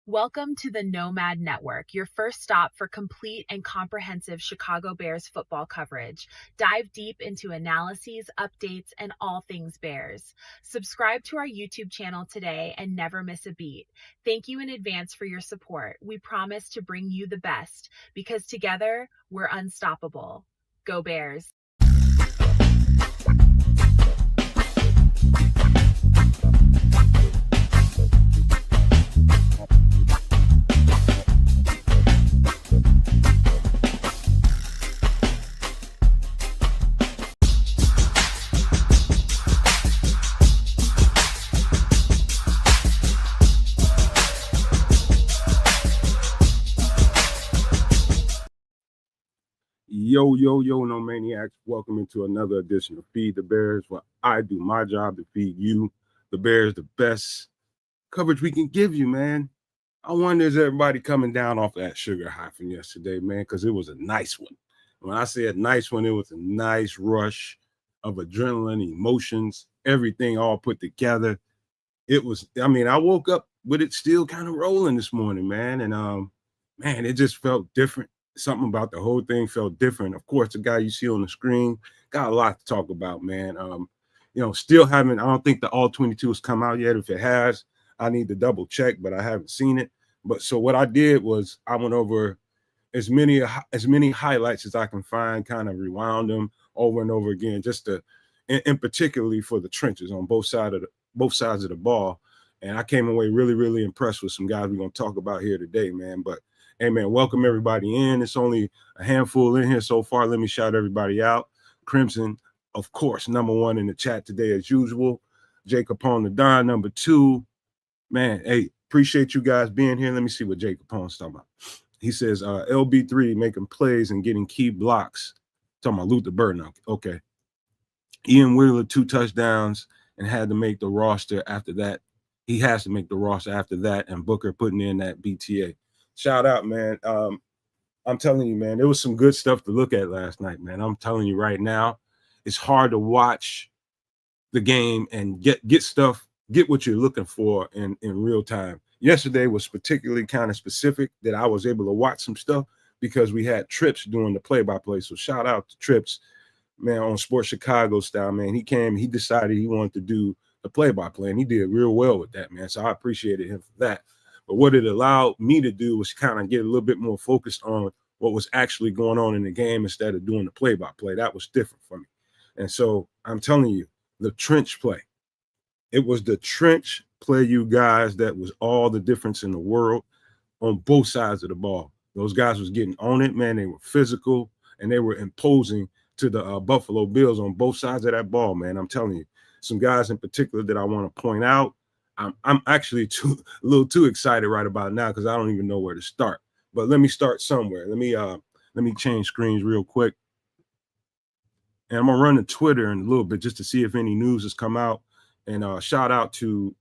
Welcome to the Nomad Network, your first stop for complete and comprehensive Chicago Bears football coverage. Dive deep into analyses, updates, and all things Bears. Subscribe to our YouTube channel today and never miss a beat. Thank you in advance for your support. We promise to bring you the best because together we're unstoppable. Go Bears! Yo, no maniacs. Welcome into another edition of Feed the Bears, where I do my job to feed you, the Bears, the best coverage we can give you, man. I wonder, is everybody coming down off that sugar high from yesterday, man? Because it was a nice one. When I say a nice one, it was a nice rush of adrenaline, emotions, everything all put together. It was, I woke up with it still kind of rolling this morning, man. And man, it just felt different. Something about the whole thing felt different. Of course, the guy you see on the screen got a lot to talk about, man. Still haven't, I don't think the all 22 has come out yet. If it has, I need to double check, but I haven't seen it. But so what I did was I went over as many highlights as I can find, kind of rewound them over and over again, just to, and particularly for the trenches on both sides of the ball. And I came away really, really impressed with some guys we're going to talk about here today, man. But hey, man, welcome everybody in. It's only a handful in here so far. Let me shout everybody out. Crimson, of course, number one in the chat today as usual. Jacob on the Don, number two. Man, hey, appreciate you guys being here. Let me see what Jake Capone's talking about. He says, LB3 making plays and getting key blocks. Talking about Luther Burden. Okay. Ian Wheeler, 2 touchdowns and had to make the roster after that. He has to make the roster after that. And Booker putting in that BTA. Shout out, man. I'm telling you, man, there was some good stuff to look at last night, man. I'm telling you right now, it's hard to watch the game and get what you're looking for in real time. Yesterday was particularly kind of specific that I was able to watch some stuff because we had Trips doing the play-by-play. So shout out to Trips, man, on Sports Chicago style, man. He decided he wanted to do the play-by-play, and he did real well with that, man. So I appreciated him for that. But what it allowed me to do was kind of get a little bit more focused on what was actually going on in the game instead of doing the play-by-play. That was different for me. And so I'm telling you, the trench play. It was the trench play, you guys, that was all the difference in the world on both sides of the ball. Those guys was getting on it, man. They were physical, and they were imposing to the Buffalo Bills on both sides of that ball, man. I'm telling you, some guys in particular that I want to point out. I'm actually a little too excited right about now because I don't even know where to start. But let me start somewhere. Let me change screens real quick. And I'm gonna run to Twitter in a little bit just to see if any news has come out. And shout out to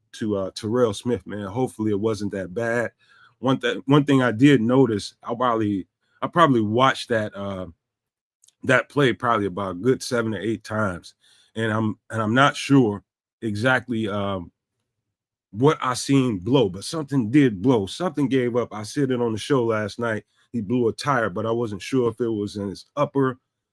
Terrell Smith, man. Hopefully it wasn't that bad. One thing I did notice, I probably watched that play probably about a good 7 or 8 times, and I'm not sure exactly what I seen blow, but something did blow. Something gave up. I said it on the show last night. He blew a tire, but I wasn't sure if it was in his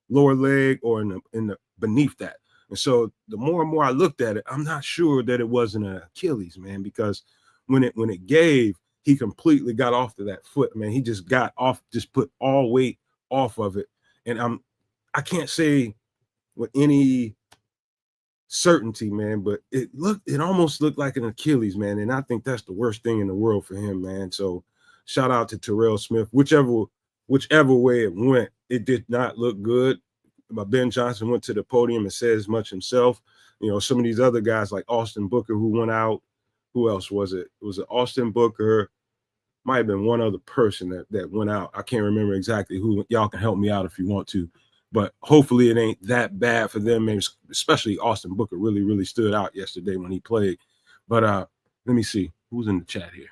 lower leg or in the beneath that. And so the more and more I looked at it, I'm not sure that it wasn't an Achilles, man, because when it gave, he completely got off to that foot, man. He just got off, just put all weight off of it. And I can't say with any certainty, man, but it almost looked like an Achilles, man. And I think that's the worst thing in the world for him, man. So shout out to Terrell Smith. Whichever way it went, it did not look good. But Ben Johnson went to the podium and said as much himself. You know, some of these other guys like Austin Booker who went out. Who else was it? Was it Austin Booker? Might have been one other person that went out. I can't remember exactly who. Y'all can help me out if you want to. But hopefully it ain't that bad for them. Maybe especially Austin Booker really, really stood out yesterday when he played. But let me see. Who's in the chat here?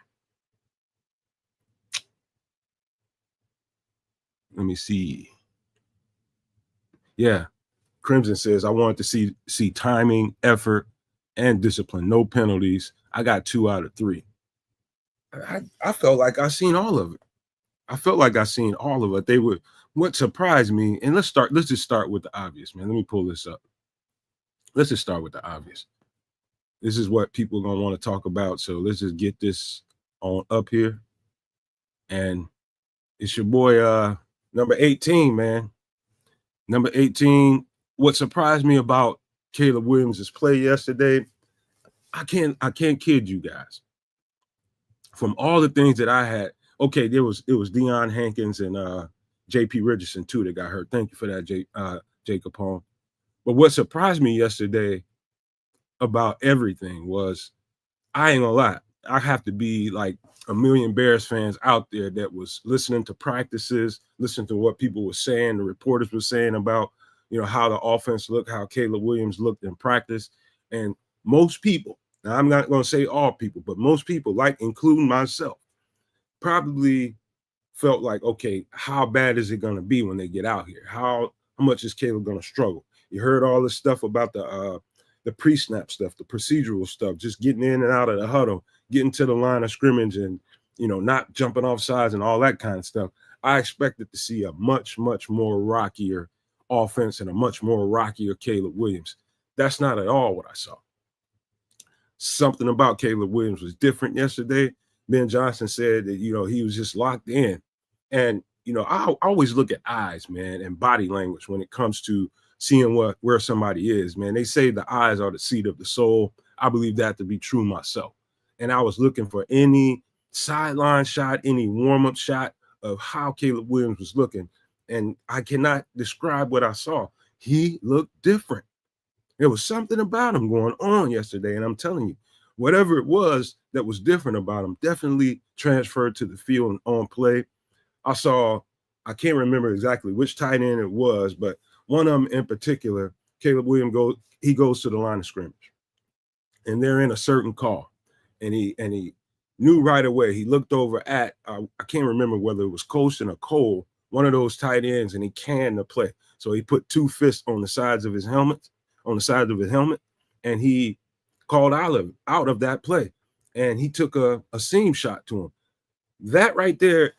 Let me see. Yeah. Crimson says, I wanted to see timing, effort, and discipline. No penalties. I got 2 out of 3. I felt like I seen all of it. I felt like I seen all of it. They were what surprised me, and let's just start with the obvious, man. Let me pull this up. Let's just start with the obvious. This is what people are gonna want to talk about. So let's just get this on up here. And it's your boy number 18, man. Number 18. What surprised me about Caleb Williams' play yesterday, I can't kid you guys. From all the things that I had, okay, it was Deion Hankins and JP Richardson too that got hurt. Thank you for that, Jacob Holm. But what surprised me yesterday about everything was, I ain't gonna lie, I have to be like a million Bears fans out there that was listening to practices, listening to what people were saying, the reporters were saying about, how the offense looked, how Caleb Williams looked in practice. And most people, now I'm not going to say all people, but most people, like including myself, probably felt like, okay, how bad is it going to be when they get out here? How much is Caleb going to struggle? You heard all this stuff about the pre-snap stuff, the procedural stuff, just getting in and out of the huddle, getting to the line of scrimmage and, not jumping off sides and all that kind of stuff. I expected to see a much, much more rockier offense and a much more rockier Caleb Williams. That's not at all what I saw. Something about Caleb Williams was different yesterday. Ben Johnson said that, he was just locked in. And, I always look at eyes, man, and body language when it comes to seeing where somebody is, man. They say the eyes are the seat of the soul. I believe that to be true myself. And I was looking for any sideline shot, any warm-up shot of how Caleb Williams was looking. And I cannot describe what I saw. He looked different. There was something about him going on yesterday. And I'm telling you, whatever it was that was different about him definitely transferred to the field and on play. I can't remember exactly which tight end it was, but one of them in particular, Caleb Williams goes to the line of scrimmage. And they're in a certain call. And he knew right away. He looked over at, I can't remember whether it was Colston or Cole, one of those tight ends, and he canned the play. So he put two fists on the sides of his helmet, and he called out of that play. And he took a seam shot to him. That right there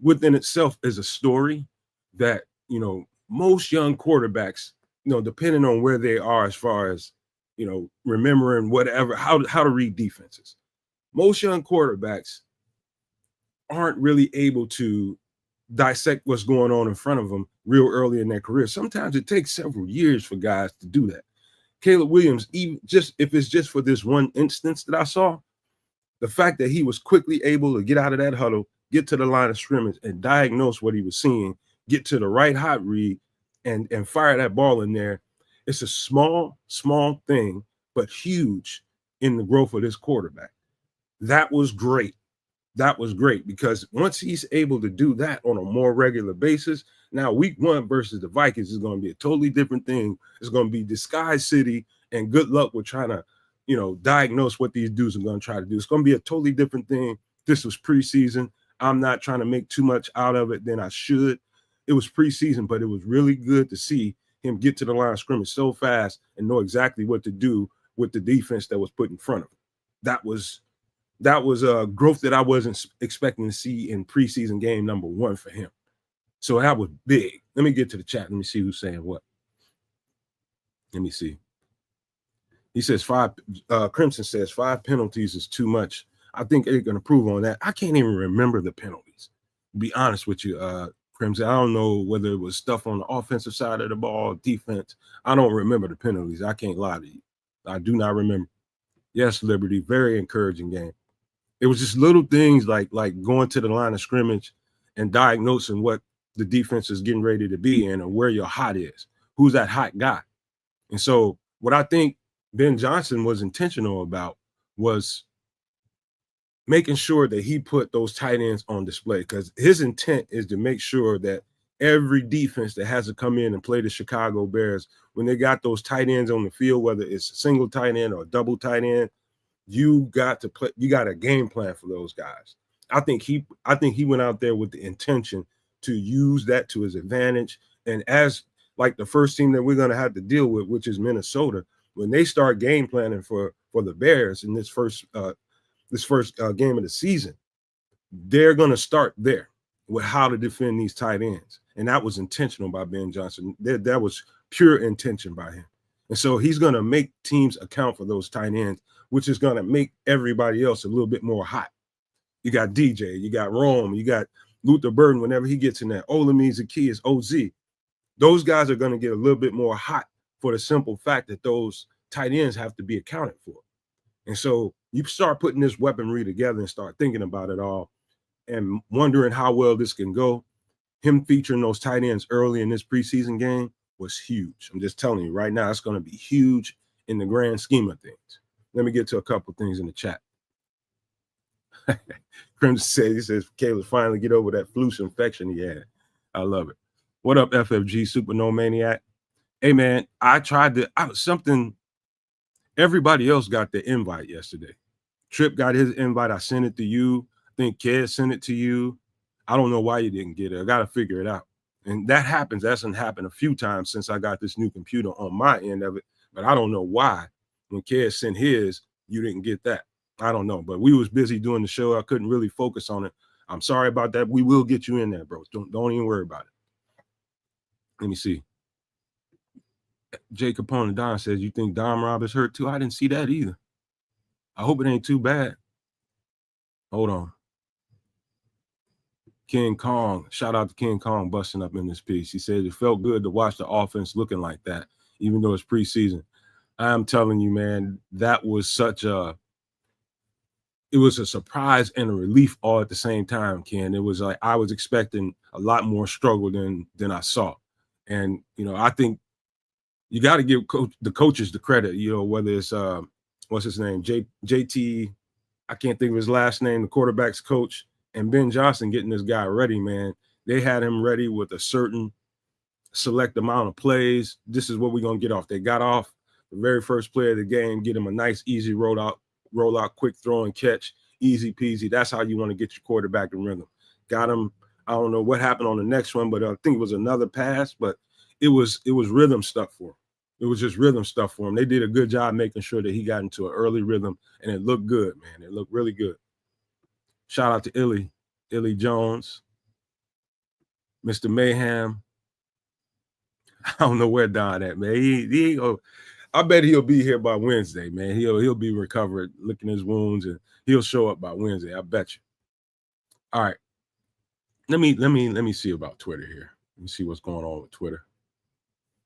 within itself is a story that, most young quarterbacks, depending on where they are as far as, remembering whatever, how to read defenses. Most young quarterbacks aren't really able to dissect what's going on in front of them real early in their career. Sometimes it takes several years for guys to do that. Caleb Williams, even just if it's just for this one instance that I saw, the fact that he was quickly able to get out of that huddle, get to the line of scrimmage and diagnose what he was seeing, get to the right hot read and fire that ball in there. It's a small thing, but huge in the growth of this quarterback. That was great. Because once he's able to do that on a more regular basis, now week 1 versus the Vikings is going to be a totally different thing. It's going to be disguise city and good luck with trying to, diagnose what these dudes are going to try to do. It's going to be a totally different thing. This was preseason. I'm not trying to make too much out of it than I should. It was preseason, but it was really good to see him get to the line of scrimmage so fast and know exactly what to do with the defense that was put in front of him. That was a growth that I wasn't expecting to see in preseason game number 1 for him. So that was big. Let me get to the chat. Let me see who's saying what. Let me see. He says Crimson says 5 penalties is too much. I think they're going to improve on that. I can't even remember the penalties. To be honest with you, Crimson, I don't know whether it was stuff on the offensive side of the ball, defense. I don't remember the penalties. I can't lie to you. I do not remember. Yes, Liberty, very encouraging game. It was just little things like going to the line of scrimmage and diagnosing what the defense is getting ready to be in and where your hot is. Who's that hot guy? And so what I think Ben Johnson was intentional about was making sure that he put those tight ends on display, because his intent is to make sure that every defense that has to come in and play the Chicago Bears, when they got those tight ends on the field, whether it's a single tight end or a double tight end, you got a game plan for those guys. I think he went out there with the intention to use that to his advantage. And as like the first team that we're going to have to deal with, which is Minnesota, when they start game planning for the Bears in this first this first game of the season, they're going to start there with how to defend these tight ends. And that was intentional by Ben Johnson. That was pure intention by him. And so he's going to make teams account for those tight ends, which is going to make everybody else a little bit more hot. You got DJ, you got Rome, you got Luther Burden whenever he gets in there. Olamide Zaccheaus, OZ. Those guys are going to get a little bit more hot for the simple fact that those tight ends have to be accounted for. And so you start putting this weaponry together and start thinking about it all and wondering how well this can go. Him featuring those tight ends early in this preseason game was huge. I'm just telling you right now, it's going to be huge in the grand scheme of things. Let me get to a couple of things in the chat. Crimson he says, Caleb finally get over that flu infection he had. I love it. What up, FFG Supernova Maniac? Hey, man, everybody else got the invite yesterday. Trip got his invite. I sent it to you. I think Ked sent it to you. I don't know why you didn't get it. I got to figure it out. And that happens. That's happened a few times since I got this new computer on my end of it. But I don't know why when Ked sent his, you didn't get that. I don't know. But we was busy doing the show. I couldn't really focus on it. I'm sorry about that. We will get you in there, bro. Don't even worry about it. Let me see. Jay Capone Don says, you think Dom Rob is hurt too? I didn't see that either. I hope it ain't too bad. Hold on. King Kong, shout out to King Kong busting up in this piece. He said it felt good to watch the offense looking like that, even though it's preseason. I'm telling you, man, that was it was a surprise and a relief all at the same time, Ken. It was like I was expecting a lot more struggle than I saw. And, I think you got to give the coaches the credit, whether it's, what's his name? JT, I can't think of his last name, the quarterback's coach, and Ben Johnson getting this guy ready, man. They had him ready with a certain select amount of plays. This is what we're going to get off. They got off the very first play of the game, get him a nice, easy roll out, quick throw and catch, easy peasy. That's how you want to get your quarterback in rhythm. Got him. I don't know what happened on the next one, but I think it was another pass, but it was rhythm stuff for him. It was just rhythm stuff for him. They did a good job making sure that he got into an early rhythm, and it looked good, man. It looked really good. Shout out to Illy Jones, Mr. Mayhem. I don't know where Don at, man. I bet he'll be here by Wednesday, man. He'll be recovered, licking his wounds, and he'll show up by Wednesday. I bet you. All right. Let me see about Twitter here. Let me see what's going on with Twitter.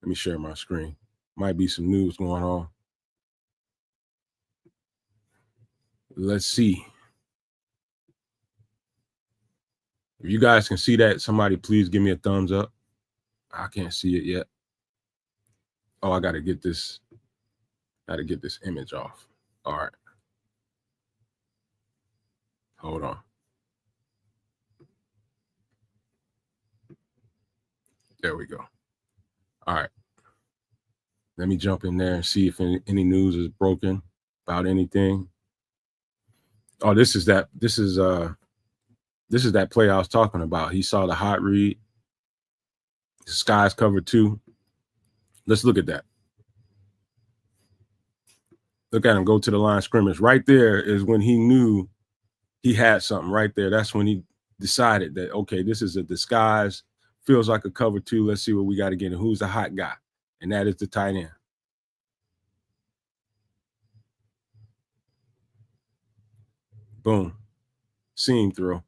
Let me share my screen. Might be some news going on. Let's see. If you guys can see that, somebody please give me a thumbs up. I can't see it yet. Oh, I gotta get this image off. All right. Hold on. There we go. All right. Let me jump in there and see if any news is broken about anything. Oh, this is that play I was talking about. He saw the hot read. The sky's covered too. Let's look at that. Look at him go to the line of scrimmage. Right there is when he knew he had something right there. That's when he decided that, okay, this is a disguise. Feels like a cover two. Let's see what we got to get. And who's the hot guy? And that is the tight end. Boom. Seam throw.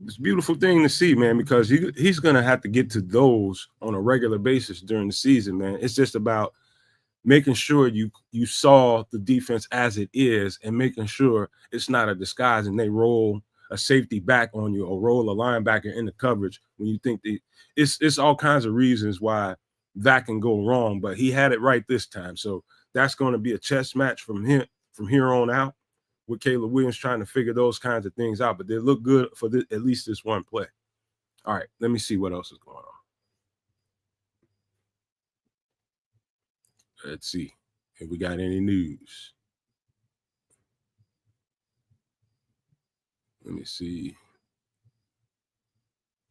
It's a beautiful thing to see, man, because he's going to have to get to those on a regular basis during the season, man. It's just about making sure you saw the defense as it is and making sure it's not a disguise and they roll a safety back on you or roll a linebacker into coverage when you think it's all kinds of reasons why that can go wrong, but he had it right this time. So that's going to be a chess match from here on out with Caleb Williams trying to figure those kinds of things out, but they look good for at least this one play. All right, let me see what else is going on. Let's see if we got any news. Let me see.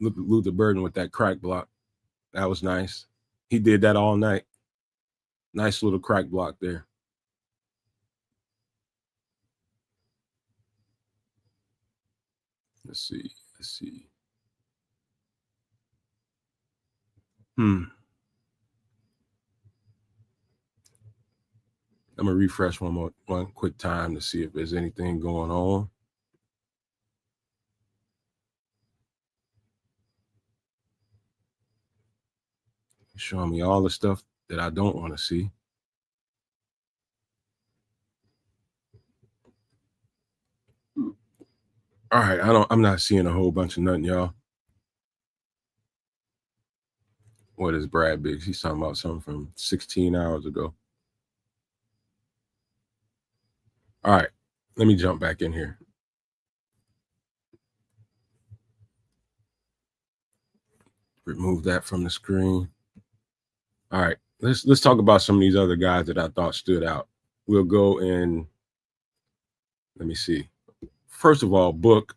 Look at Luther Burden with that crack block. That was nice. He did that all night. Nice little crack block there. Let's see. I'm gonna refresh one quick time to see if there's anything going on. Showing me all the stuff that I don't want to see. All right, I'm not seeing a whole bunch of nothing, y'all. What is Brad Biggs? He's talking about something from 16 hours ago. All right, let me jump back in here. Remove that from the screen. All right, let's talk about some of these other guys that I thought stood out. We'll go in. Let me see. First of all, Book.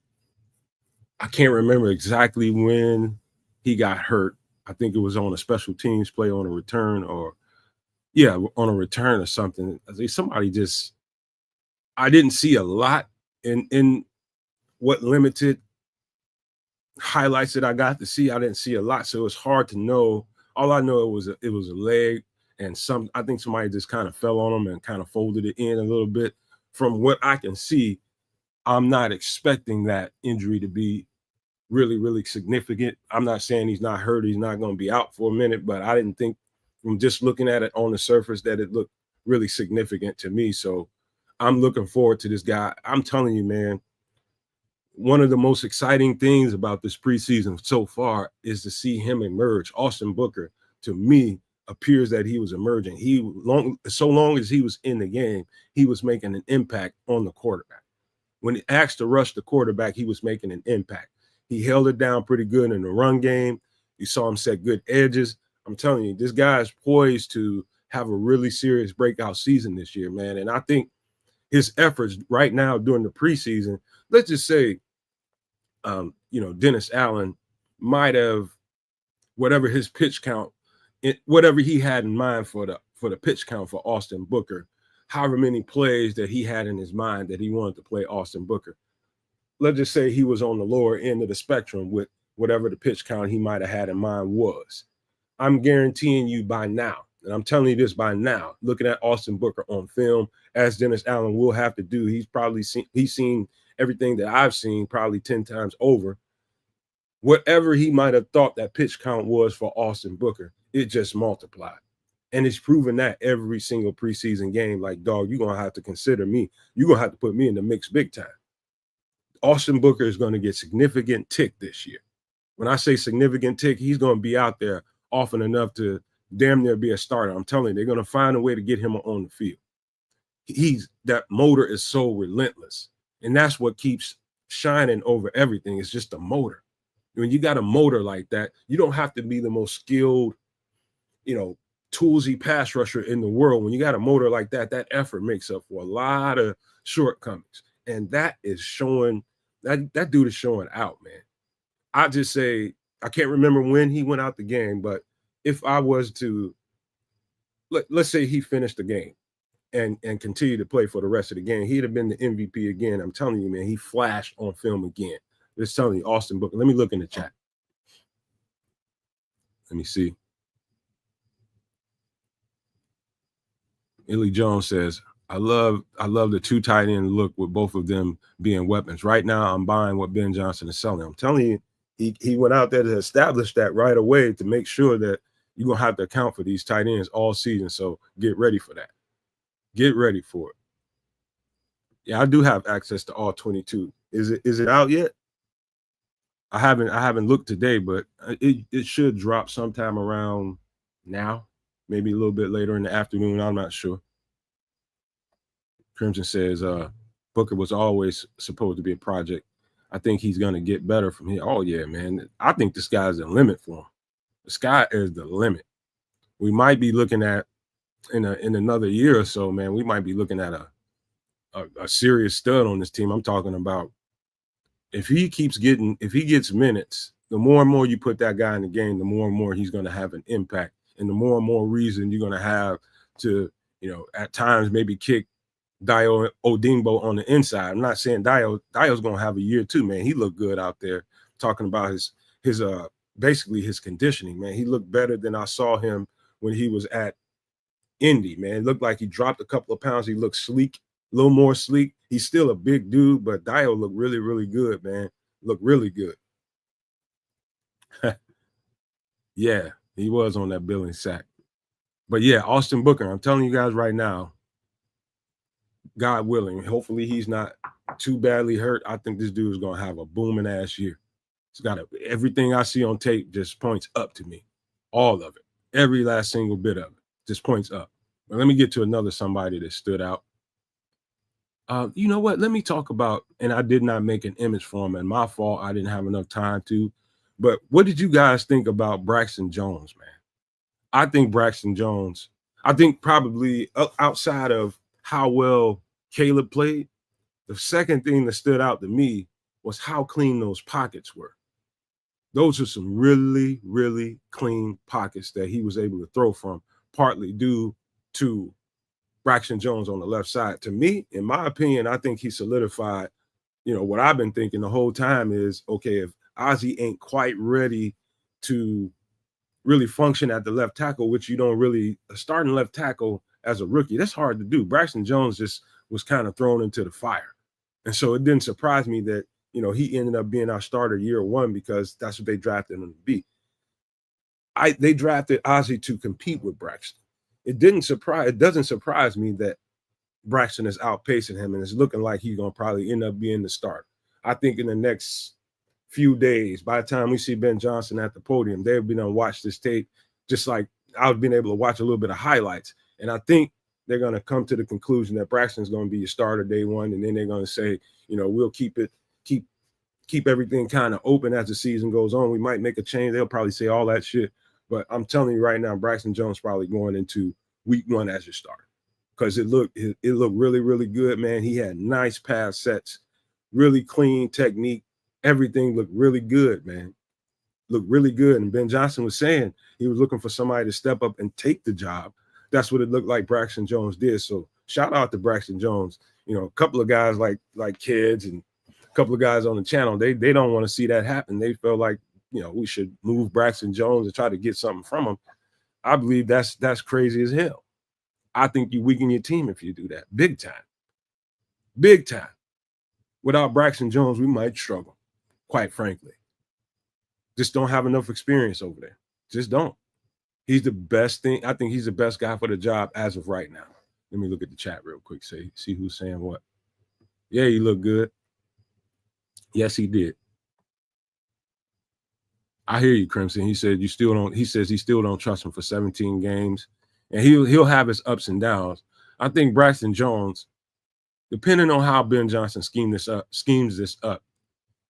I can't remember exactly when he got hurt. I think it was on a special teams play on a return, or on a return or something. I think somebody just. I didn't see a lot in what limited highlights that I got to see. I didn't see a lot, so it's hard to know. All I know it was a leg, and I think somebody just kind of fell on him and kind of folded it in a little bit. From what I can see, I'm not expecting that injury to be really, really significant. I'm not saying he's not hurt, he's not going to be out for a minute, but I didn't think from just looking at it on the surface that it looked really significant to me. So I'm looking forward to this guy. I'm telling you, man, one of the most exciting things about this preseason so far is to see him emerge. Austin Booker, to me, appears that he was emerging. So long as he was in the game, he was making an impact on the quarterback. When he asked to rush the quarterback, he was making an impact. He held it down pretty good in the run game. You saw him set good edges. I'm telling you, this guy is poised to have a really serious breakout season this year, man. And I think his efforts right now during the preseason, let's just say, Dennis Allen might have whatever his pitch count, whatever he had in mind for the pitch count for Austin Booker, however many plays that he had in his mind that he wanted to play Austin Booker. Let's just say he was on the lower end of the spectrum with whatever the pitch count he might have had in mind was. I'm guaranteeing you by now, and I'm telling you this by now, looking at Austin Booker on film, as Dennis Allen will have to do, he's seen everything that I've seen probably 10 times over. Whatever he might have thought that pitch count was for Austin Booker, it just multiplied. And it's proven that every single preseason game. Like, dog, you're going to have to consider me. You're going to have to put me in the mix big time. Austin Booker is going to get significant tick this year. When I say significant tick, he's going to be out there often enough to damn near be a starter. I'm telling you, they're going to find a way to get him on the field. That motor is so relentless. And that's what keeps shining over everything. It's just a motor. When you got a motor like that, you don't have to be the most skilled, toolsy pass rusher in the world. When you got a motor like that, that effort makes up for a lot of shortcomings. And that is showing, that dude is showing out, man. I just say, I can't remember when he went out the game, but if I was to, let's say he finished the game and continued to play for the rest of the game, he'd have been the MVP again. I'm telling you, man, he flashed on film again. Just telling you, Austin Booker. Let me look in the chat. Let me see. Illy Jones says, I love the two tight end look with both of them being weapons. Right now, I'm buying what Ben Johnson is selling. I'm telling you, he went out there to establish that right away to make sure that you're going to have to account for these tight ends all season. So get ready for that. Get ready for it. Yeah, I do have access to all 22. Is it out yet? I haven't looked today, but it should drop sometime around now, maybe a little bit later in the afternoon. I'm not sure. Crimson says Booker was always supposed to be a project. I think he's gonna get better from here. Oh yeah, man. I think the sky's the limit for him. The sky is the limit. We might be looking at in another year or so, man. We might be looking at a serious stud on this team. I'm talking about if he gets minutes, the more and more you put that guy in the game, the more and more he's going to have an impact, and the more and more reason you're going to have to, at times maybe kick Dayo Odingbo on the inside. I'm not saying Dayo's gonna have a year too, man. He looked good out there. Talking about his basically his conditioning, man. He looked better than I saw him when he was at Indy, man. It looked like he dropped a couple of pounds. He looked sleek, a little more sleek. He's still a big dude, but Dayo looked really, really good, man. Looked really good. Yeah, he was on that billing sack. But yeah, Austin Booker, I'm telling you guys right now, God willing, hopefully he's not too badly hurt. I think this dude is going to have a booming ass year. It's got everything I see on tape just points up to me. All of it. Every last single bit of it just points up. But let me get to another somebody that stood out. You know what? Let me talk about, and I did not make an image for him, and my fault. I didn't have enough time to. But what did you guys think about Braxton Jones, man? I think Braxton Jones, I think probably outside of how well Caleb played, the second thing that stood out to me was how clean those pockets were. Those are some really, really clean pockets that he was able to throw from, partly due to Braxton Jones on the left side. To me, in my opinion, I think he solidified, what I've been thinking the whole time is, okay, if Ozzie ain't quite ready to really function at the left tackle, which you don't really, starting left tackle as a rookie, that's hard to do. Braxton Jones just was kind of thrown into the fire. And so it didn't surprise me that, he ended up being our starter year one because that's what they drafted him to be. They drafted Ozzie to compete with Braxton. It doesn't surprise me that Braxton is outpacing him and it's looking like he's going to probably end up being the starter. I think in the next few days, by the time we see Ben Johnson at the podium, they've been able to watch this tape just like I've been able to watch a little bit of highlights. And I think they're going to come to the conclusion that Braxton's going to be your starter day one. And then they're going to say, we'll keep everything kind of open as the season goes on. We might make a change. They'll probably say all that shit. But I'm telling you right now, Braxton Jones probably going into week one as your starter because it looked really, really good, man. He had nice pass sets, really clean technique. Everything looked really good, man. Looked really good. And Ben Johnson was saying he was looking for somebody to step up and take the job. That's what it looked like Braxton Jones did. So shout out to Braxton Jones. A couple of guys like kids and a couple of guys on the channel, they don't want to see that happen. They felt like, we should move Braxton Jones and try to get something from him. I believe that's crazy as hell. I think you weaken your team if you do that. Big time. Big time. Without Braxton Jones, we might struggle, quite frankly. Just don't have enough experience over there. Just don't. He's the best thing. I think he's the best guy for the job as of right now. Let me look at the chat real quick, see who's saying what. Yeah, he looked good. Yes, he did. I hear you, Crimson. He said he says he still don't trust him for 17 games. And he'll have his ups and downs. I think Braxton Jones, depending on how Ben Johnson schemes this up,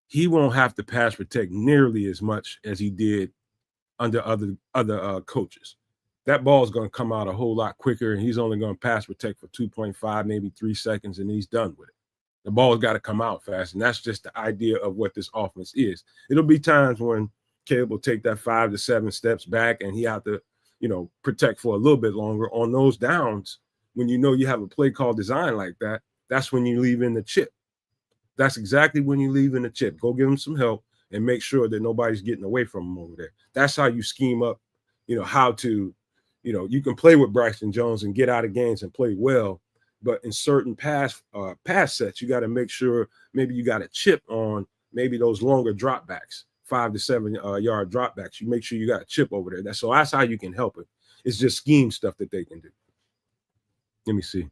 he won't have to pass protect nearly as much as he did under other coaches. That ball is going to come out a whole lot quicker, and he's only going to pass protect for 2.5, maybe 3 seconds, and he's done with it. The ball's got to come out fast, and that's just the idea of what this offense is. It'll be times when Caleb will take that 5 to 7 steps back, and he have to, protect for a little bit longer on those downs. When you have a play call designed like that, that's when you leave in the chip. That's exactly when you leave in the chip. Go give him some help and make sure that nobody's getting away from him over there. That's how you scheme up, how to, you can play with Braxton Jones and get out of games and play well. But in certain pass sets, you got to make sure maybe you got a chip on maybe those longer dropbacks, 5 to 7 yard dropbacks. You make sure you got a chip over there. That's how you can help it. It's just scheme stuff that they can do. Let me see.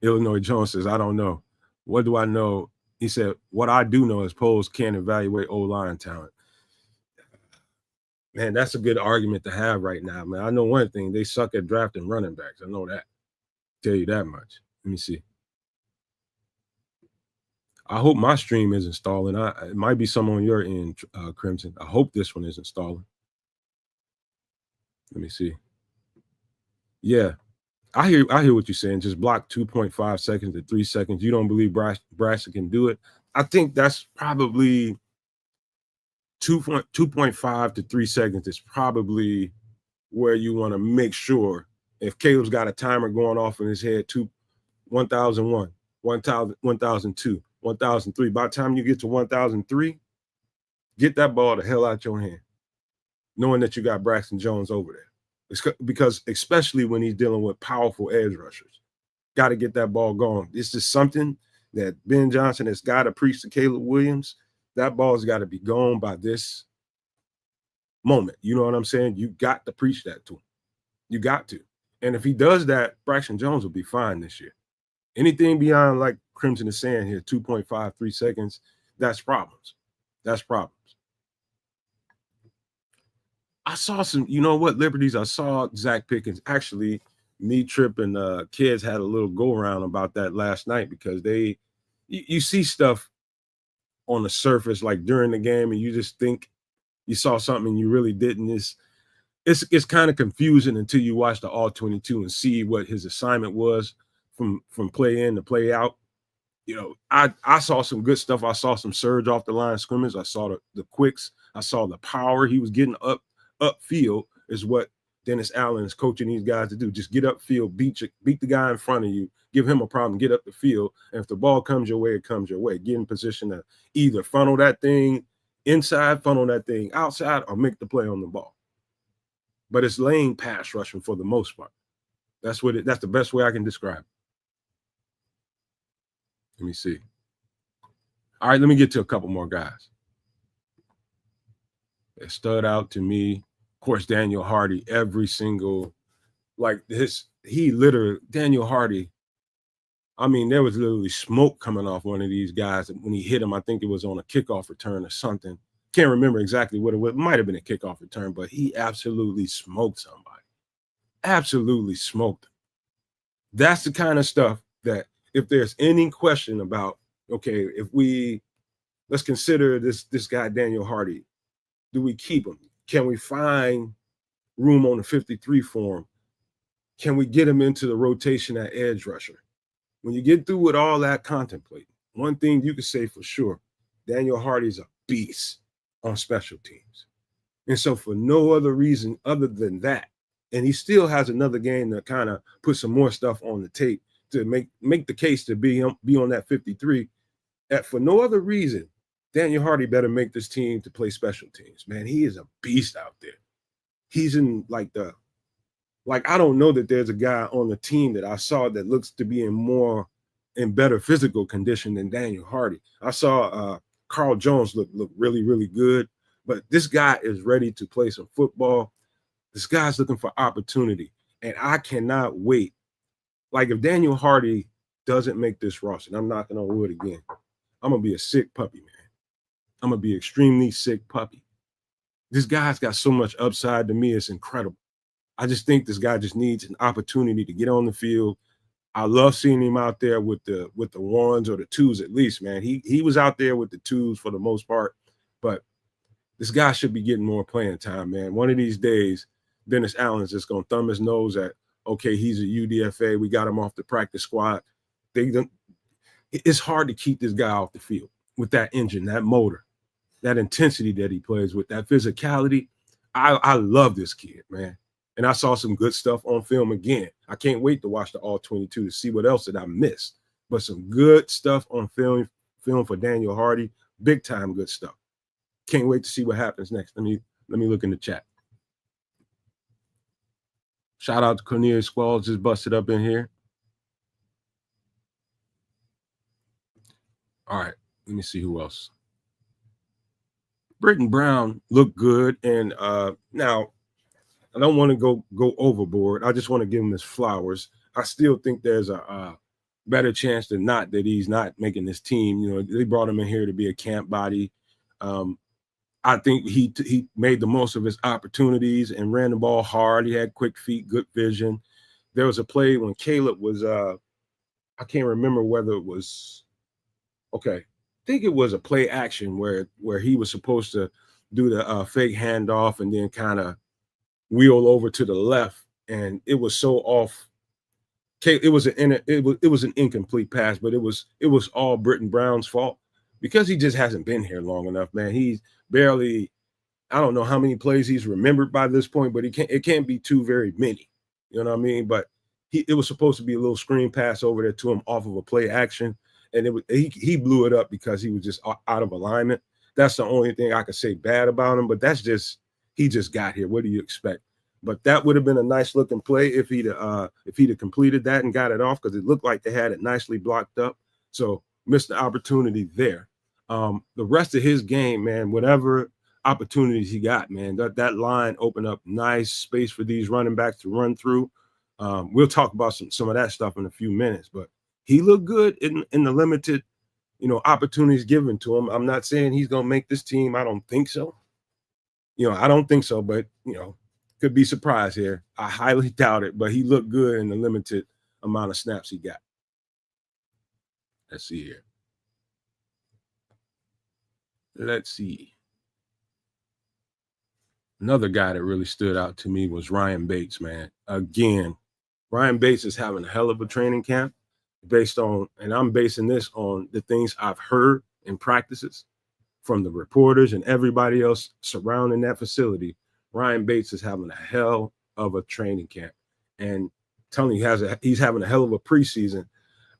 Illinois Jones says, I don't know. What do I know? He said, what I do know is Poles can't evaluate O-line talent. Man, that's a good argument to have right now, man. I know one thing. They suck at drafting running backs. I know that. Tell you that much. Let me see. I hope my stream is installing. It might be some on your end, Crimson. I hope this one is installing. Let me see. Yeah. I hear what you're saying. Just block 2.5 seconds to 3 seconds. You don't believe Braxton can do it. I think that's probably 2.5 to 3 seconds is probably where you want to make sure If Caleb's got a timer going off in his head, 1001, 1002, 1003. By the time you get to 1003, get that ball the hell out your hand, knowing that you got Braxton Jones over there. It's because especially when he's dealing with powerful edge rushers, got to get that ball going. This is something that Ben Johnson has got to preach to Caleb Williams. That ball's got to be gone by this moment. You know what I'm saying? You got to preach that to him. You got to. And if he does that, Braxton Jones will be fine this year. Anything beyond like Crimson is saying here, 2.53 seconds, that's problems. That's problems. I saw some, you know what, Liberties, I saw Zach Pickens. Actually, me, Trip, and kids had a little go around about that last night because you see stuff on the surface like during the game and you just think you saw something and you really didn't. It's kind of confusing until you watch the all 22 and see what his assignment was from play in to play out. You know, I saw some good stuff. I saw some surge off the line of scrimmage. I saw the quicks. I saw the power he was getting upfield is what Dennis Allen is coaching these guys to do. Just get upfield, beat the guy in front of you, give him a problem, get up the field. And if the ball comes your way, it comes your way. Get in position to either funnel that thing inside, funnel that thing outside, or make the play on the ball. But it's lane pass rushing for the most part. That's the best way I can describe it. Let me see. All right, let me get to a couple more guys that stood out to me. Of course, Daniel Hardy, every single, like Daniel Hardy, I mean, there was literally smoke coming off one of these guys when he hit him. I think it was on a kickoff return or something. Can't remember exactly what it was. It might have been a kickoff return, but he absolutely smoked somebody. Absolutely smoked him. That's the kind of stuff that if there's any question about, okay, let's consider this guy, Daniel Hardy, do we keep him? Can we find room on the 53 for him? Can we get him into the rotation at edge rusher? When you get through with all that contemplating, one thing you can say for sure, Daniel Hardy's a beast on special teams. And so for no other reason other than that, and he still has another game to kind of put some more stuff on the tape to make the case to be on that 53. For no other reason, Daniel Hardy better make this team to play special teams. Man, he is a beast out there. He's in I don't know that there's a guy on the team that I saw that looks to be in better physical condition than Daniel Hardy. I saw Carl Jones look really, really good, but this guy is ready to play some football. This guy's looking for opportunity, and I cannot wait. Like if Daniel Hardy doesn't make this roster, and I'm knocking on wood again, I'm going to be a sick puppy, man. I'm going to be extremely sick puppy. This guy's got so much upside to me. It's incredible. I just think this guy just needs an opportunity to get on the field. I love seeing him out there with the ones or the twos at least, man. He was out there with the twos for the most part, but this guy should be getting more playing time, man. One of these days, Dennis Allen's just going to thumb his nose at, okay, he's a UDFA. We got him off the practice squad. It's hard to keep this guy off the field with that engine, that motor, that intensity that he plays with, that physicality. I love this kid, man. And I saw some good stuff on film again. I can't wait to watch the all 22 to see what else that I missed. But some good stuff on film for Daniel Hardy. Big time good stuff. Can't wait to see what happens next. Let me look in the chat. Shout out to Cornelius Squall, just busted up in here. All right, let me see who else. Britton Brown looked good, and now I don't want to go overboard. I just want to give him his flowers. I still think there's a better chance than not that he's not making this team. You know, they brought him in here to be a camp body. I think he made the most of his opportunities and ran the ball hard. He had quick feet, good vision. There was a play when Caleb was I can't remember whether it was okay. I think it was a play action where he was supposed to do the fake handoff and then kind of wheel over to the left, and it was so off. It was an incomplete pass, but it was all Britton Brown's fault because he just hasn't been here long enough, man. He's barely, I don't know how many plays he's remembered by this point, but it can't be too very many. You know what I mean? But it was supposed to be a little screen pass over there to him off of a play action, and he blew it up because he was just out of alignment. That's the only thing I could say bad about him. But that's just he just got here. What do you expect? But that would have been a nice looking play if he'd have completed that and got it off, because it looked like they had it nicely blocked up. So missed the opportunity there. The rest of his game, man, whatever opportunities he got, man, that line opened up nice space for these running backs to run through. We'll talk about some of that stuff in a few minutes, but he looked good in the limited, opportunities given to him. I'm not saying he's going to make this team. I don't think so. I don't think so, but, could be surprised here. I highly doubt it, but he looked good in the limited amount of snaps he got. Let's see here. Let's see. Another guy that really stood out to me was Ryan Bates, man. Again, Ryan Bates is having a hell of a training camp and I'm basing this on the things I've heard in practices from the reporters and everybody else surrounding that facility. Ryan Bates is having a hell of a training camp, and telling you he's having a hell of a preseason.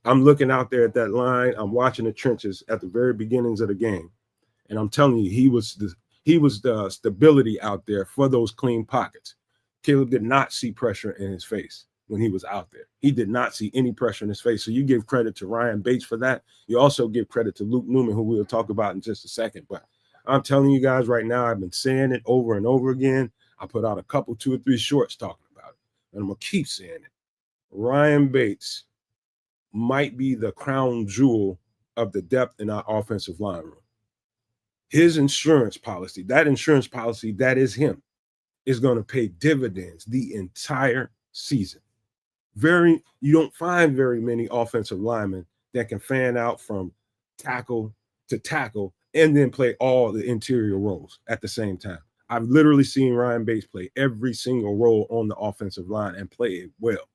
I'm looking out there at that line. I'm watching the trenches at the very beginnings of the game, and I'm telling you, he was the stability out there for those clean pockets. Caleb did not see pressure in his face when he was out there. He did not see any pressure in his face. So you give credit to Ryan Bates for that. You also give credit to Luke Newman, who we'll talk about in just a second. But I'm telling you guys right now, I've been saying it over and over again. I put out a couple, 2 or 3 shorts talking about it, and I'm going to keep saying it. Ryan Bates might be the crown jewel of the depth in our offensive line room. His insurance policy, that is him, is going to pay dividends the entire season. You don't find very many offensive linemen that can fan out from tackle to tackle and then play all the interior roles at the same time. I've literally seen Ryan Bates play every single role on the offensive line and play it well.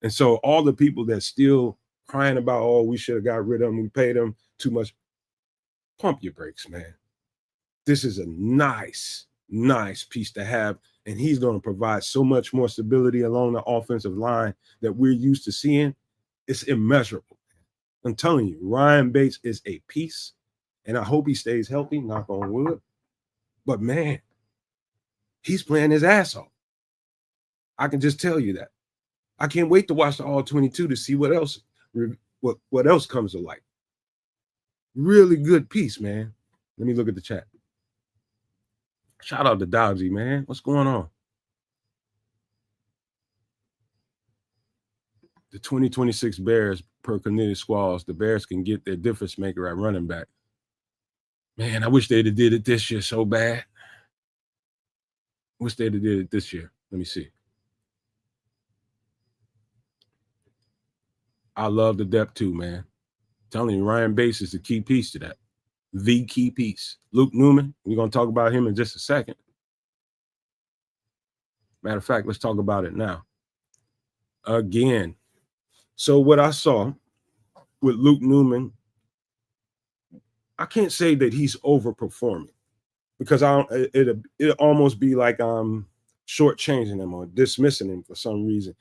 And so all the people that still crying about, oh, we should have got rid of him, we paid him too much, pump your brakes, man. This is a nice piece to have, and he's going to provide so much more stability along the offensive line that we're used to seeing. It's immeasurable. I'm telling you, Ryan Bates is a piece, and I hope he stays healthy, knock on wood. But man, he's playing his ass off. I can just tell you that. I can't wait to watch the All 22 to see what else comes to light. Really good piece, man. Let me look at the chat. Shout out to Dodgy, man. What's going on? The 2026 Bears, per Cornelius Squalls, the Bears can get their difference maker at running back. Man, I wish they'd have did it this year so bad. Wish they'd have did it this year. Let me see. I love the depth too, man. I'm telling you, Ryan Bates is the key piece to that. The key piece. Luke Newman, we're going to talk about him in just a second. Matter of fact, let's talk about it now. Again, so what I saw with Luke Newman, I can't say that he's overperforming, because it'd almost be like I'm shortchanging him or dismissing him for some reason.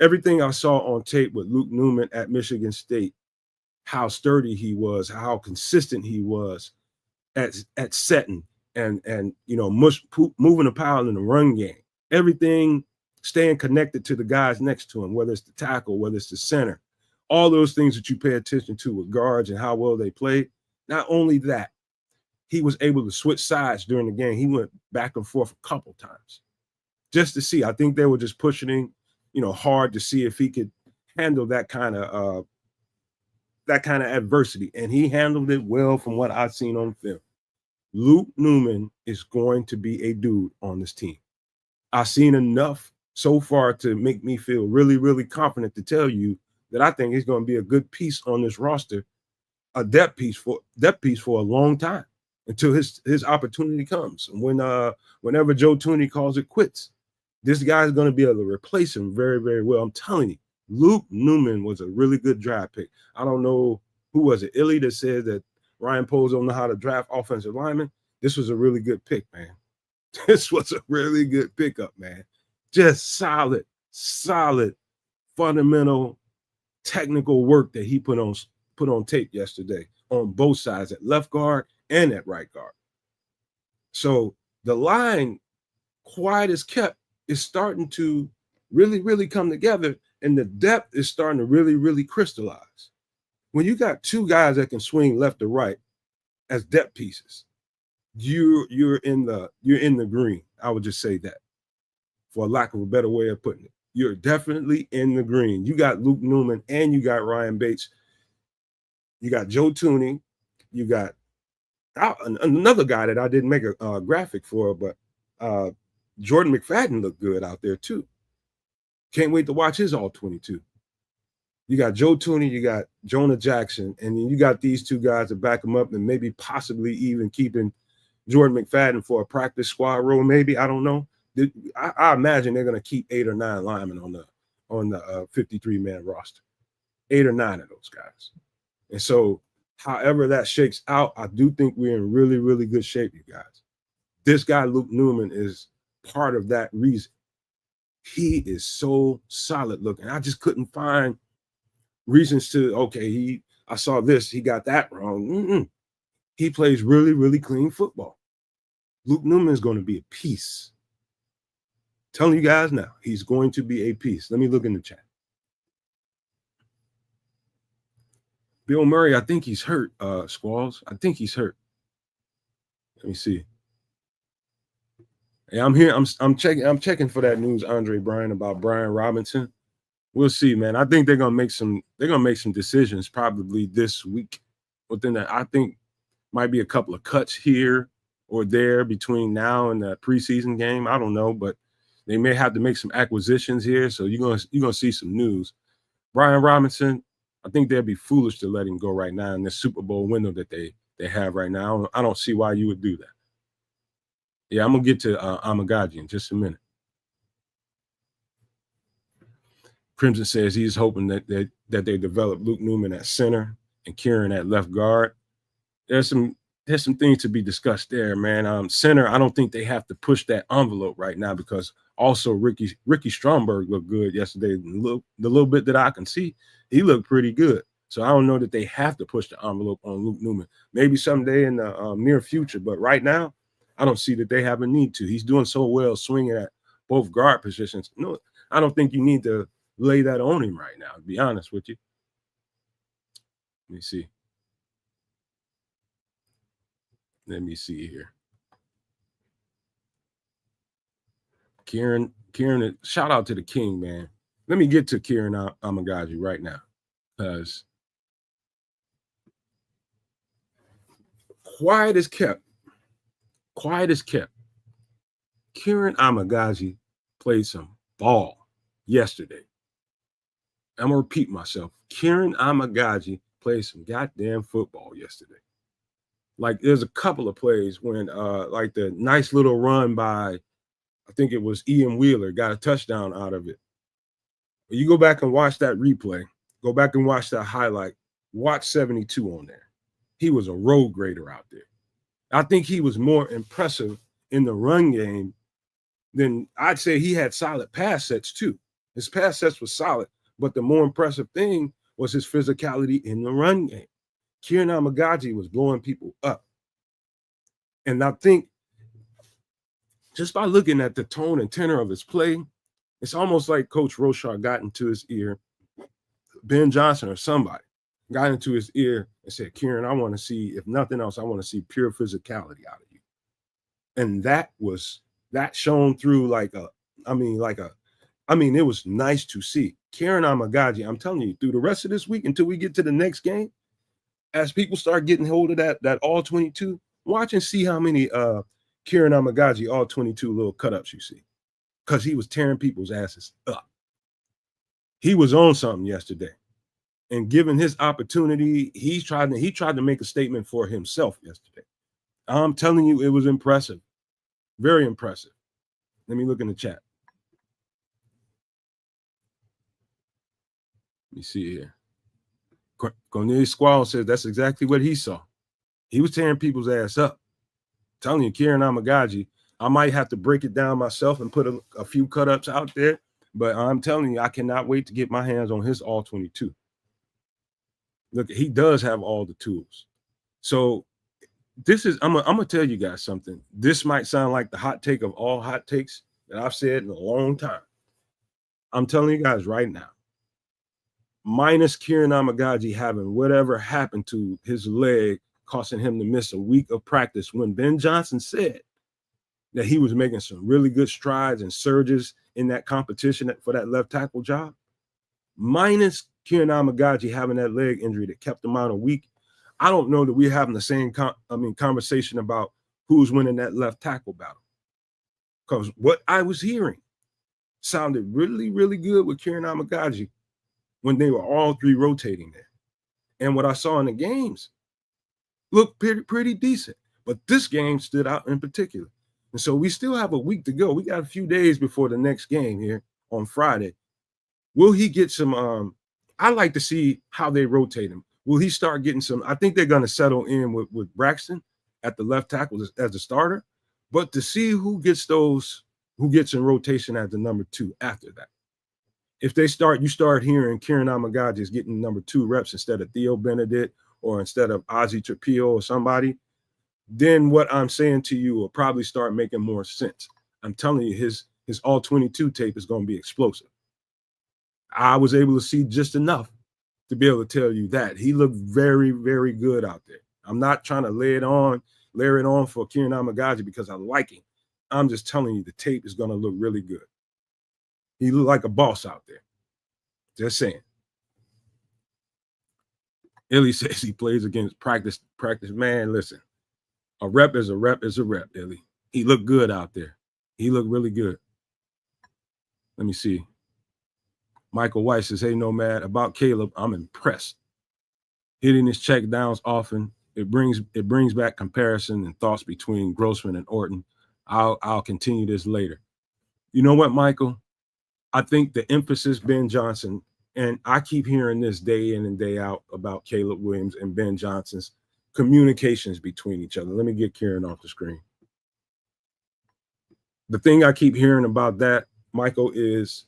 Everything I saw on tape with Luke Newman at Michigan State, how sturdy he was, how consistent he was at setting and moving the pile in the run game. Everything, staying connected to the guys next to him, whether it's the tackle, whether it's the center, all those things that you pay attention to with guards and how well they played. Not only that, he was able to switch sides during the game. He went back and forth a couple times just to see. I think they were just pushing him, hard to see if he could handle that kind of adversity. And he handled it well from what I've seen on film. Luke Newman is going to be a dude on this team. I've seen enough so far to make me feel really, really confident to tell you that I think he's going to be a good piece on this roster, a depth piece for a long time, until his opportunity comes. And whenever Joe Tooney calls it quits, this guy is going to be able to replace him very, very well. I'm telling you, Luke Newman was a really good draft pick. I don't know who was it, Illy, that said that Ryan Poles don't know how to draft offensive linemen. This was a really good pick, man. This was a really good pickup, man. Just solid solid, fundamental, technical work that he put on tape yesterday on both sides, at left guard and at right guard. So the line, quiet as kept, is starting to really, really come together, and the depth is starting to really, really crystallize. When you got two guys that can swing left or right as depth pieces, you're in the green. I would just say that, for lack of a better way of putting it. You're definitely in the green. You got Luke Newman and you got Ryan Bates. You got Joe Tooney. You got another guy that I didn't make a graphic for, but Jordan McFadden looked good out there too. Can't wait to watch his all 22. You got Joe Tooney, you got Jonah Jackson, and then you got these two guys to back them up, and maybe possibly even keeping Jordan McFadden for a practice squad role. Maybe, I don't know. I imagine they're going to keep 8 or 9 linemen on the 53-man roster. 8 or 9 of those guys. And so, however that shakes out, I do think we're in really, really good shape, you guys. This guy, Luke Newman, is part of that reason. He is so solid looking. I just couldn't find reasons to, okay, I saw this, he got that wrong. He plays really, really clean football. Luke Newman is going to be a piece. Telling you guys now, he's going to be a piece. Let me look in the chat. Bill Murray, I think he's hurt, Squalls. I think he's hurt. Let me see. Hey, I'm here. I'm checking for that news, Andre Bryan, about Brian Robinson. We'll see, man. I think they're gonna make some decisions probably this week. Within that, I think might be a couple of cuts here or there between now and the preseason game. I don't know, but they may have to make some acquisitions here. So you're gonna see some news. Brian Robinson, I think they'd be foolish to let him go right now in this Super Bowl window that they have right now. I don't see why you would do that. Yeah, I'm gonna get to Amegadji in just a minute. Crimson says he's hoping that they develop Luke Newman at center and Kiran at left guard. There's some things to be discussed there, man. Center, I don't think they have to push that envelope right now, because also Ricky Stromberg looked good yesterday. The little bit that I can see, he looked pretty good. So I don't know that they have to push the envelope on Luke Newman. Maybe someday in the near future, but right now, I don't see that they have a need to. He's doing so well swinging at both guard positions. No, I don't think you need to lay that on him right now, to be honest with you. Let me see. Let me see here. Kiran, shout out to the king, man. Let me get to Kiran Amegadji right now, because quiet as kept. Kiran Amegadji played some ball yesterday. I'm going to repeat myself. Kiran Amegadji played some goddamn football yesterday. Like, there's a couple of plays when, like the nice little run by, I think it was Ian Wheeler, got a touchdown out of it. You go back and watch that replay. Go back and watch that highlight. Watch 72 on there. He was a road grader out there. I think he was more impressive in the run game than, I'd say he had solid pass sets too. His pass sets was solid, but the more impressive thing was his physicality in the run game. Kiran Amegadji was blowing people up. And I think just by looking at the tone and tenor of his play, it's almost like Coach Rochard got into his ear, Ben Johnson or somebody got into his ear and said, Kiran, I want to see, if nothing else, I want to see pure physicality out of you. And that shone through it was nice to see. Kiran Amegadji, I'm telling you, through the rest of this week until we get to the next game, as people start getting hold of that all 22, watch and see how many Kiran Amegadji all 22 little cut-ups you see. Because he was tearing people's asses up. He was on something yesterday. And given his opportunity, he tried to make a statement for himself yesterday. I'm telling you, it was impressive. Very impressive. Let me look in the chat. Let me see here. Cornelius Squall says that's exactly what he saw. He was tearing people's ass up. I'm telling you, Kiran Amegadji, I might have to break it down myself and put a few cut-ups out there. But I'm telling you, I cannot wait to get my hands on his all 22. Look, he does have all the tools. So this is, I'm gonna tell you guys something. This might sound like the hot take of all hot takes that I've said in a long time. I'm telling you guys right now, minus Kiran Amegadji having whatever happened to his leg, causing him to miss a week of practice, when Ben Johnson said that he was making some really good strides and surges in that competition for that left tackle job, minus Kiran Amegadji having that leg injury that kept him out a week, I don't know that we're having the same conversation about who's winning that left tackle battle. Because what I was hearing sounded really, really good with Kiran Amegadji when they were all three rotating there. And what I saw in the games looked pretty decent. But this game stood out in particular. And so we still have a week to go. We got a few days before the next game here on Friday. Will he get some I like to see how they rotate him. Will he start getting some? I think they're going to settle in with Braxton at the left tackle as the starter. But to see who gets in rotation as the number 2 after that. If you start hearing Kiran Amegadji is getting number 2 reps instead of Theo Benedict or instead of Ozzie Trapillo or somebody, then what I'm saying to you will probably start making more sense. I'm telling you, his all 22 tape is going to be explosive. I was able to see just enough to be able to tell you that he looked very, very good out there. I'm not trying to layer it on for Kiran Amegadji because I like him. I'm just telling you the tape is going to look really good. He looked like a boss out there. Just saying. Illy says he plays against practice. Man, listen, a rep is a rep is a rep, Illy. He looked good out there. He looked really good. Let me see. Michael White says, hey, Nomad, about Caleb, I'm impressed. Hitting his check downs often. It brings back comparison and thoughts between Grossman and Orton. I'll continue this later. You know what, Michael? I think the emphasis Ben Johnson, and I keep hearing this day in and day out about Caleb Williams and Ben Johnson's communications between each other. Let me get Karen off the screen. The thing I keep hearing about that, Michael, is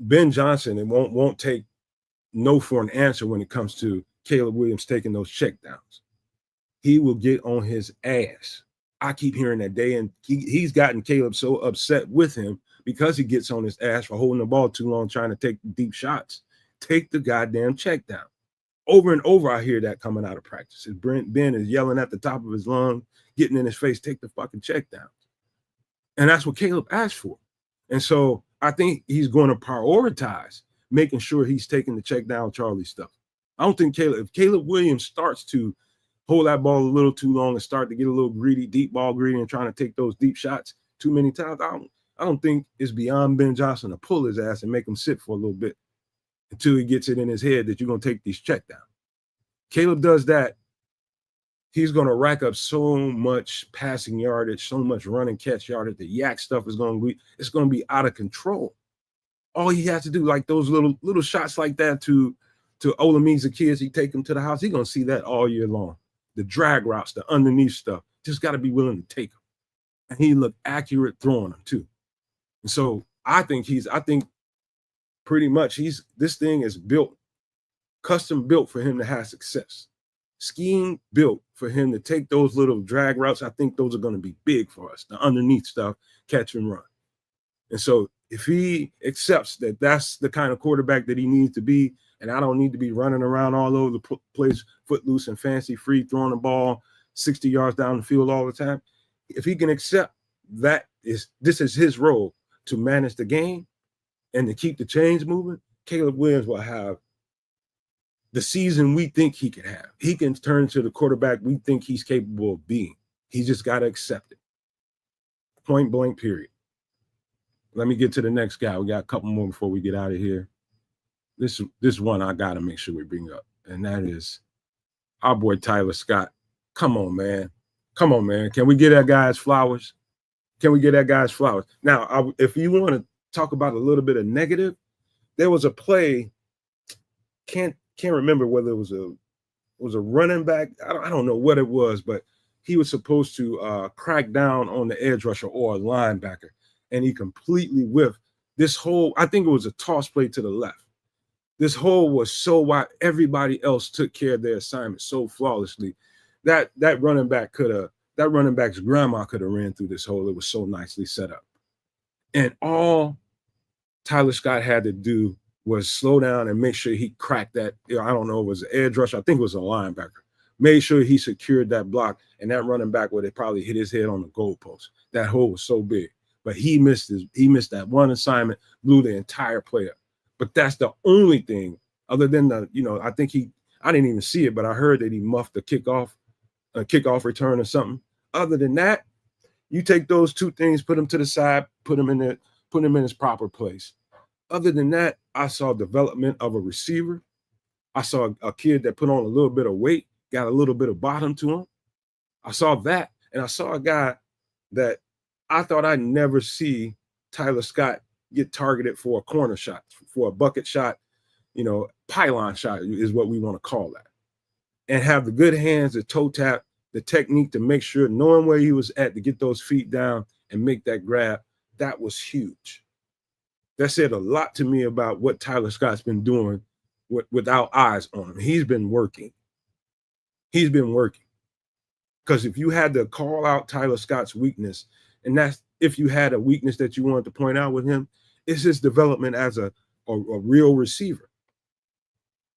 Ben Johnson and won't take no for an answer when it comes to Caleb Williams taking those checkdowns. He will get on his ass. I keep hearing that day, and he's gotten Caleb so upset with him because he gets on his ass for holding the ball too long, trying to take deep shots. Take the goddamn check down. Over and over, I hear that coming out of practice. Ben is yelling at the top of his lungs, getting in his face, take the fucking check down. And that's what Caleb asked for. And so I think he's going to prioritize making sure he's taking the check down Charlie stuff. I don't think if Caleb Williams starts to hold that ball a little too long and start to get a little greedy, deep ball greedy, and trying to take those deep shots too many times, I don't think it's beyond Ben Johnson to pull his ass and make him sit for a little bit until he gets it in his head that you're going to take these check down. Caleb does that, he's going to rack up so much passing yardage, so much run and catch yardage. The yak stuff is going to be out of control. All he has to do, like those little shots like that to Olamide's kids, he take them to the house. He's going to see that all year long. The drag routes, the underneath stuff, just got to be willing to take them. And he looked accurate throwing them too. And so I think pretty much this thing is custom built for him to have success. Scheme built for him to take those little drag routes. I think those are going to be big for us. The underneath stuff, catch and run. And so if he accepts that that's the kind of quarterback that he needs to be, and I don't need to be running around all over the place, footloose and fancy free, throwing the ball 60 yards down the field all the time, if he can accept that this is his role to manage the game and to keep the chains moving, Caleb Williams will have the season we think he can have. He can turn into the quarterback we think he's capable of being. He's just got to accept it. Point blank, period. Let me get to the next guy. We got a couple more before we get out of here. This one I got to make sure we bring up, and that is our boy Tyler Scott. Come on, man. Can we get that guy's flowers? Now, if you want to talk about a little bit of negative, there was a play, can't remember whether it was a running back. I don't know what it was, but he was supposed to crack down on the edge rusher or a linebacker, and he completely whiffed This hole, I think it was a toss play to the left. This hole was so wide, everybody else took care of their assignment so flawlessly. That running back's grandma could have ran through this hole. It was so nicely set up. And all Tyler Scott had to do was slow down and make sure he cracked that. I don't know, it was an edge rush. I think it was a linebacker. Made sure he secured that block, and that running back would have probably hit his head on the goalpost. That hole was so big. But he missed that one assignment, blew the entire play up. But that's the only thing, other than I didn't even see it, but I heard that he muffed a kickoff return or something. Other than that, you take those two things, put them to the side, put him in his proper place. Other than that, I saw development of a receiver. I saw a kid that put on a little bit of weight, got a little bit of bottom to him. I saw that, and I saw a guy that I thought I'd never see Tyler Scott get targeted for a corner shot, for a bucket shot, pylon shot is what we want to call that. And have the good hands, the toe tap, the technique to make sure, knowing where he was at, to get those feet down and make that grab. That was huge. That said a lot to me about what Tyler Scott's been doing without eyes on him. He's been working. Because if you had to call out Tyler Scott's weakness, and that's if you had a weakness that you wanted to point out with him, it's his development as a real receiver.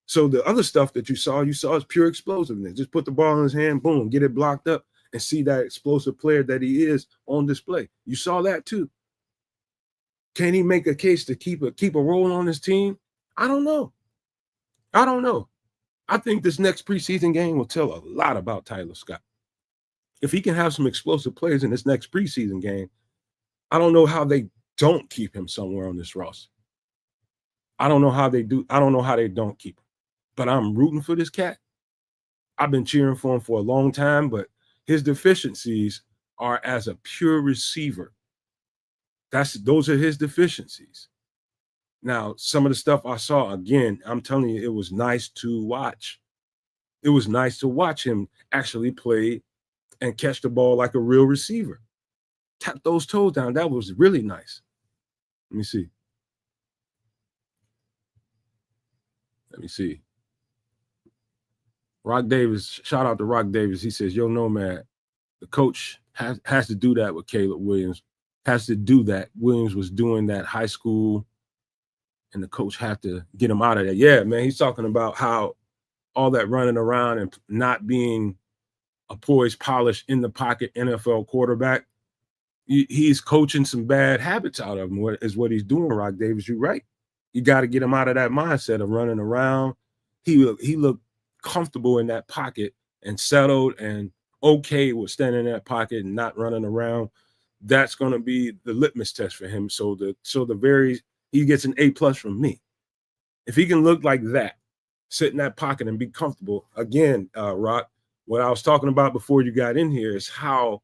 So the other stuff that you saw is pure explosiveness. Just put the ball in his hand, boom, get it blocked up, and see that explosive player that he is on display. You saw that too. Can he make a case to keep a role on his team? I don't know. I think this next preseason game will tell a lot about Tyler Scott. If he can have some explosive plays in this next preseason game, I don't know how they don't keep him somewhere on this roster. I don't know how they do. I don't know how they don't keep him. But I'm rooting for this cat. I've been cheering for him for a long time, but his deficiencies are as a pure receiver. Those are his deficiencies. Now, some of the stuff I saw, again, I'm telling you, it was nice to watch. It was nice to watch him actually play and catch the ball like a real receiver. Tap those toes down. That was really nice. Let me see. Rock Davis, shout out to Rock Davis. He says, yo, Nomad, the coach has to do that with Caleb Williams. Has to do that. Williams was doing that high school, and the coach had to get him out of there. Yeah, man, he's talking about how all that running around and not being a poised, polished, in the pocket NFL quarterback, he's coaching some bad habits out of him, is what he's doing, Rock Davis. You're right. You got to get him out of that mindset of running around. He looked comfortable in that pocket and settled and okay with standing in that pocket and not running around. That's going to be the litmus test for him. So he gets an A+ from me. If he can look like that, sit in that pocket and be comfortable, again, Rock, what I was talking about before you got in here is how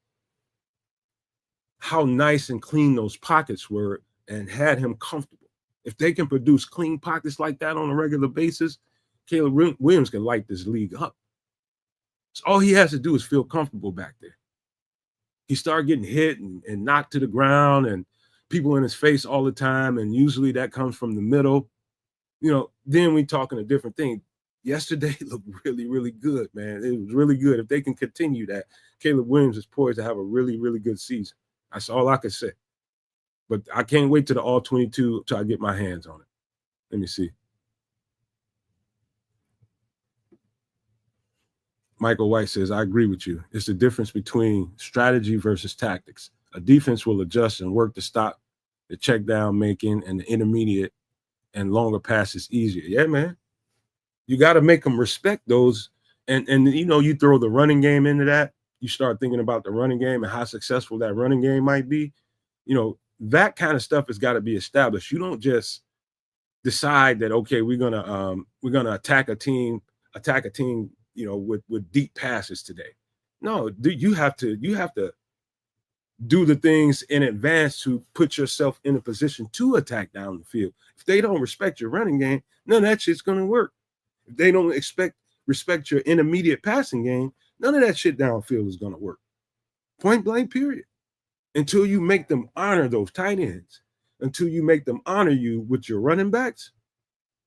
nice and clean those pockets were and had him comfortable. If they can produce clean pockets like that on a regular basis, Caleb Williams can light this league up. So all he has to do is feel comfortable back there. He started getting hit and knocked to the ground and people in his face all the time, and usually that comes from the middle. Then we talking a different thing. Yesterday looked really, really good, man. It was really good. If they can continue that, Caleb Williams is poised to have a really, really good season. That's all I can say. But I can't wait to the all 22 till I get my hands on it. Let me see. Michael White says, I agree with you. It's the difference between strategy versus tactics. A defense will adjust and work to stop the check down making and the intermediate and longer passes easier. Yeah, man. You got to make them respect those. And you throw the running game into that. You start thinking about the running game and how successful that running game might be. That kind of stuff has got to be established. You don't just decide that, okay, we're gonna attack a team, with deep passes today. No, you have to do the things in advance to put yourself in a position to attack down the field. If they don't respect your running game, none of that shit's gonna work. If they don't respect your intermediate passing game, none of that shit downfield is gonna work. Point blank, period. Until you make them honor those tight ends. until you make them honor you with your running backs,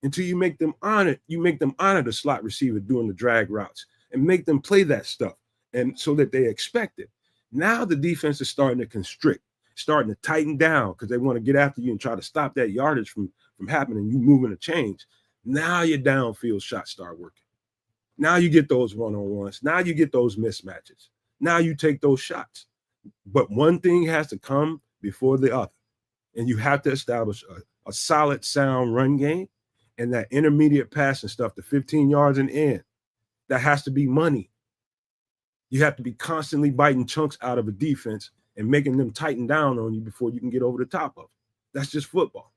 until you make them honor the slot receiver doing the drag routes and make them play that stuff, and so that they expect it. Now the defense is starting to constrict, starting to tighten down because they want to get after you and try to stop that yardage from happening, you moving a change. Now your downfield shots start working. Now you get those one-on-ones. Now you get those mismatches. Now you take those shots. But one thing has to come before the other. And you have to establish a solid, sound run game, and that intermediate passing stuff, the 15 yards and in, that has to be money. You have to be constantly biting chunks out of a defense and making them tighten down on you before you can get over the top of it. That's just football.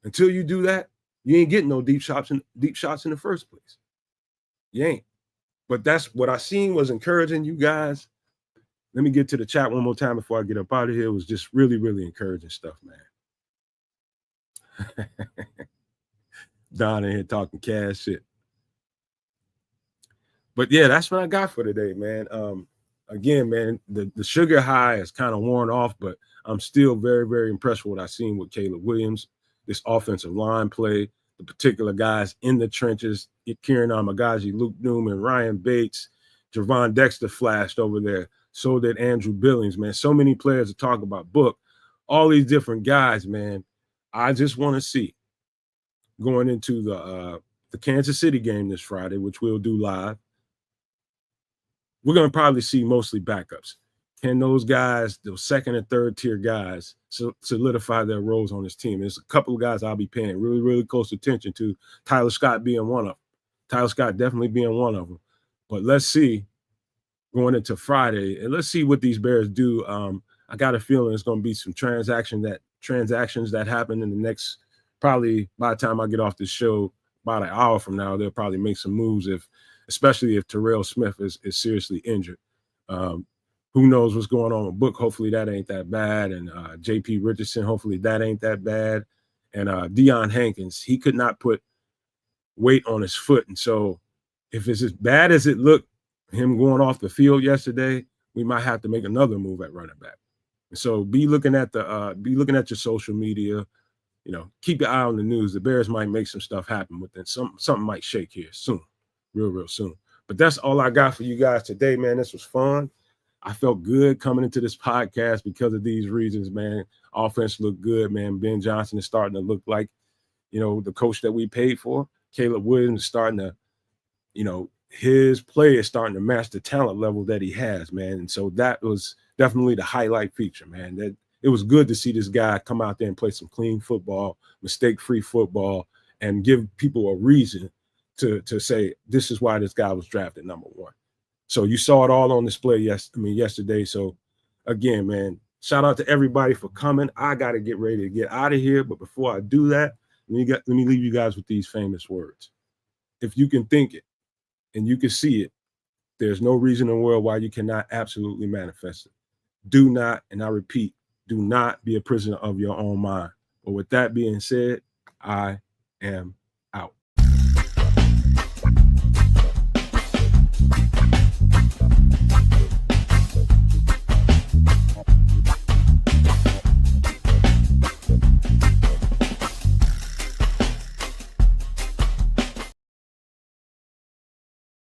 Until you do that, you ain't getting no deep shots in the first place. You ain't. But that's what I seen was encouraging you guys. Let me get to the chat one more time before I get up out of here. It was just really, really encouraging stuff, man. Don in here talking cash shit. But yeah, that's what I got for today, man. Again, man, the sugar high is kind of worn off, but I'm still very, very impressed with what I've seen with Caleb Williams, this offensive line play, the particular guys in the trenches, Kiran Amegadji, Luke Newman, Ryan Bates, Javon Dexter flashed over there. So did Andrew Billings, man. So many players to talk about. Book, all these different guys, man. I just want to see going into the Kansas City game this Friday, which we'll do live. We're going to probably see mostly backups. Can those guys, those second and third tier guys, solidify their roles on this team? There's a couple of guys I'll be paying really, really close attention to. Tyler Scott being one of them. Tyler Scott definitely being one of them. But let's see going into Friday, and let's see what these Bears do. I got a feeling it's going to be some transactions that happen in the next, probably by the time I get off this show, about an hour from now, they'll probably make some moves, especially if Terrell Smith is seriously injured. Who knows what's going on with Book? Hopefully that ain't that bad. And J.P. Richardson, hopefully that ain't that bad. And Deion Hankins, he could not put weight on his foot. And so if it's as bad as it looked, him going off the field yesterday, we might have to make another move at running back. And so be looking at your social media, keep your eye on the news. The Bears might make some stuff happen within something might shake here soon, real soon. But that's all I got for you guys today, man. This was fun. I felt good coming into this podcast because of these reasons, man. Offense looked good, man. Ben Johnson is starting to look like, the coach that we paid for. Caleb Williams is starting to, his play is starting to match the talent level that he has, man. And so that was definitely the highlight feature, man. That it was good to see this guy come out there and play some clean football, mistake-free football, and give people a reason to say this is why this guy was drafted number one. So you saw it all on display yesterday. So again, man, shout out to everybody for coming. I got to get ready to get out of here. But before I do that, let me leave you guys with these famous words. If you can think it and you can see it, there's no reason in the world why you cannot absolutely manifest it. Do not, and I repeat, do not be a prisoner of your own mind. But with that being said, I am